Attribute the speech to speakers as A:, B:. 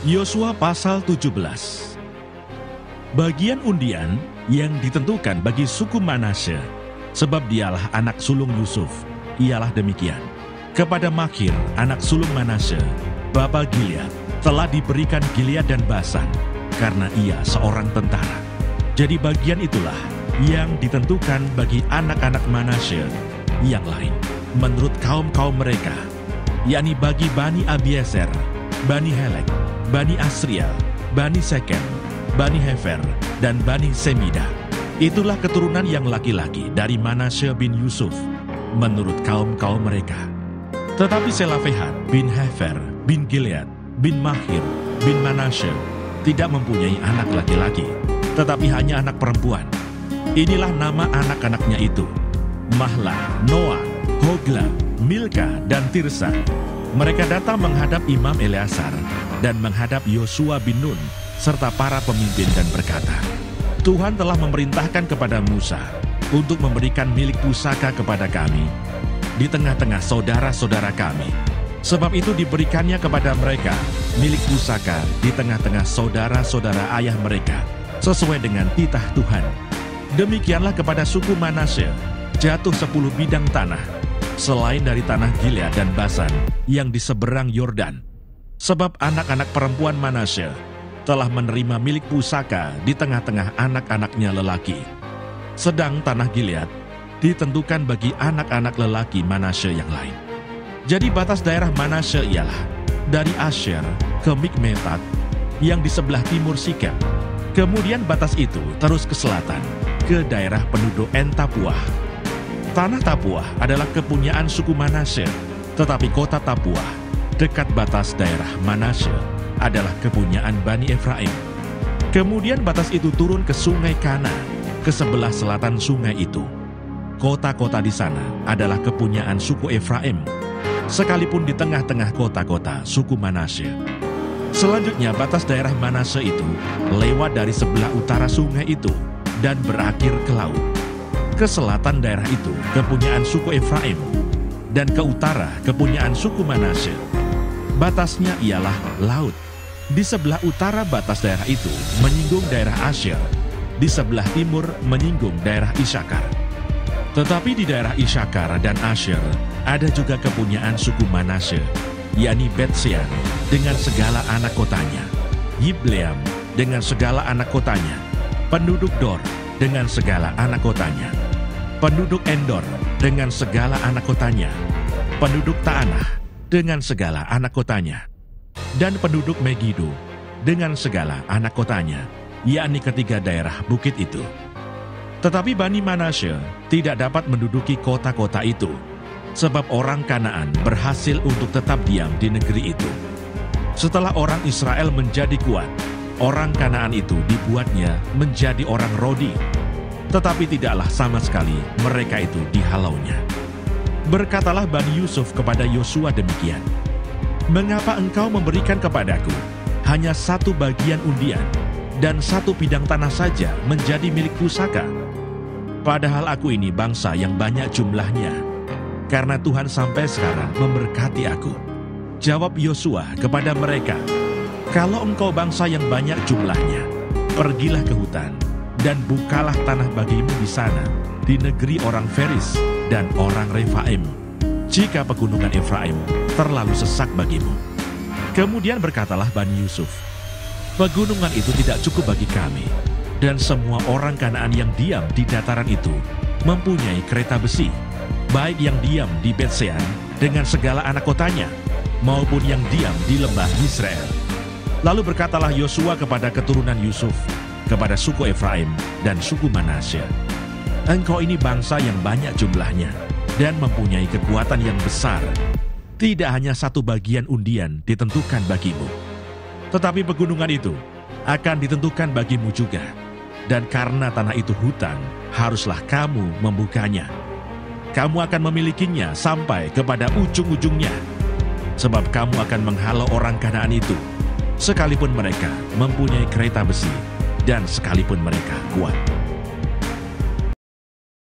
A: Yosua pasal 17. Bagian undian yang ditentukan bagi suku Manasye, sebab dialah anak sulung Yusuf, ialah demikian. Kepada Makir, anak sulung Manasye, bapa Gilead, telah diberikan Gilead dan Basan, karena ia seorang tentara. Jadi bagian itulah yang ditentukan bagi anak-anak Manasye yang lain, menurut kaum-kaum mereka, yakni bagi Bani Abiezer, Bani Helek, Bani Asriel, Bani Sekem, Bani Hefer, dan Bani Semida. Itulah keturunan yang laki-laki dari Manasye bin Yusuf, menurut kaum-kaum mereka. Tetapi Selafehat bin Hefer, bin Gilead, bin Makir, bin Manasye, tidak mempunyai anak laki-laki, tetapi hanya anak perempuan. Inilah nama anak-anaknya itu: Mahlah, Noah, Hogla, Milka, dan Tirsa. Mereka datang menghadap Imam Eleazar dan menghadap Yosua bin Nun serta para pemimpin dan berkata, Tuhan telah memerintahkan kepada Musa untuk memberikan milik pusaka kepada kami di tengah-tengah saudara-saudara kami. Sebab itu diberikannya kepada mereka milik pusaka di tengah-tengah saudara-saudara ayah mereka, sesuai dengan titah Tuhan. Demikianlah kepada suku Manasye jatuh 10 bidang tanah, selain dari tanah Gilead dan Basan yang di seberang Yordan. Sebab anak-anak perempuan Manasye telah menerima milik pusaka di tengah-tengah anak-anaknya lelaki. Sedang tanah Gilead ditentukan bagi anak-anak lelaki Manasye yang lain. Jadi batas daerah Manasye ialah dari Asher ke Mikmetat yang di sebelah timur Sikem. Kemudian batas itu terus ke selatan ke daerah penduduk En-Tapuah. Tanah Tapuah adalah kepunyaan suku Manasye, tetapi kota Tapuah dekat batas daerah Manasye adalah kepunyaan Bani Efraim. Kemudian batas itu turun ke sungai Kana, ke sebelah selatan sungai itu. Kota-kota di sana adalah kepunyaan suku Efraim, sekalipun di tengah-tengah kota-kota suku Manasye. Selanjutnya batas daerah Manasye itu lewat dari sebelah utara sungai itu dan berakhir ke laut. Ke selatan daerah itu kepunyaan suku Efraim, dan ke utara kepunyaan suku Manasye. Batasnya ialah laut. Di sebelah utara batas daerah itu menyinggung daerah Asher, di sebelah timur menyinggung daerah Isakar. Tetapi di daerah Isakar dan Asher ada juga kepunyaan suku Manasye, yakni Bet-Sean dengan segala anak kotanya, Yibleam dengan segala anak kotanya, penduduk Dor dengan segala anak kotanya, penduduk Endor dengan segala anak kotanya, penduduk Ta'anah dengan segala anak kotanya, dan penduduk Megido dengan segala anak kotanya, yakni ketiga daerah bukit itu. Tetapi Bani Manasye tidak dapat menduduki kota-kota itu, sebab orang Kanaan berhasil untuk tetap diam di negeri itu. Setelah orang Israel menjadi kuat, orang Kanaan itu dibuatnya menjadi orang Rodi, tetapi tidaklah sama sekali mereka itu dihalaunya. Berkatalah Bani Yusuf kepada Yosua demikian, Mengapa engkau memberikan kepadaku hanya satu bagian undian dan satu bidang tanah saja menjadi milik pusaka? Padahal aku ini bangsa yang banyak jumlahnya, karena Tuhan sampai sekarang memberkati aku. Jawab Yosua kepada mereka, Kalau engkau bangsa yang banyak jumlahnya, pergilah ke hutan dan bukalah tanah bagimu di sana, di negeri orang Feris dan orang Refaim, jika pegunungan Efraim terlalu sesak bagimu. Kemudian berkatalah Bani Yusuf, pegunungan itu tidak cukup bagi kami, dan semua orang Kanaan yang diam di dataran itu mempunyai kereta besi, baik yang diam di Bet-Sean dengan segala anak kotanya, maupun yang diam di lembah Yisrael. Lalu berkatalah Yosua kepada keturunan Yusuf, kepada suku Efraim dan suku Manasye, engkau ini bangsa yang banyak jumlahnya dan mempunyai kekuatan yang besar. Tidak hanya satu bagian undian ditentukan bagimu, tetapi pegunungan itu akan ditentukan bagimu juga. Dan karena tanah itu hutan, haruslah kamu membukanya. Kamu akan memilikinya sampai kepada ujung-ujungnya, sebab kamu akan menghalau orang Kanaan itu, sekalipun mereka mempunyai kereta besi dan sekalipun mereka kuat.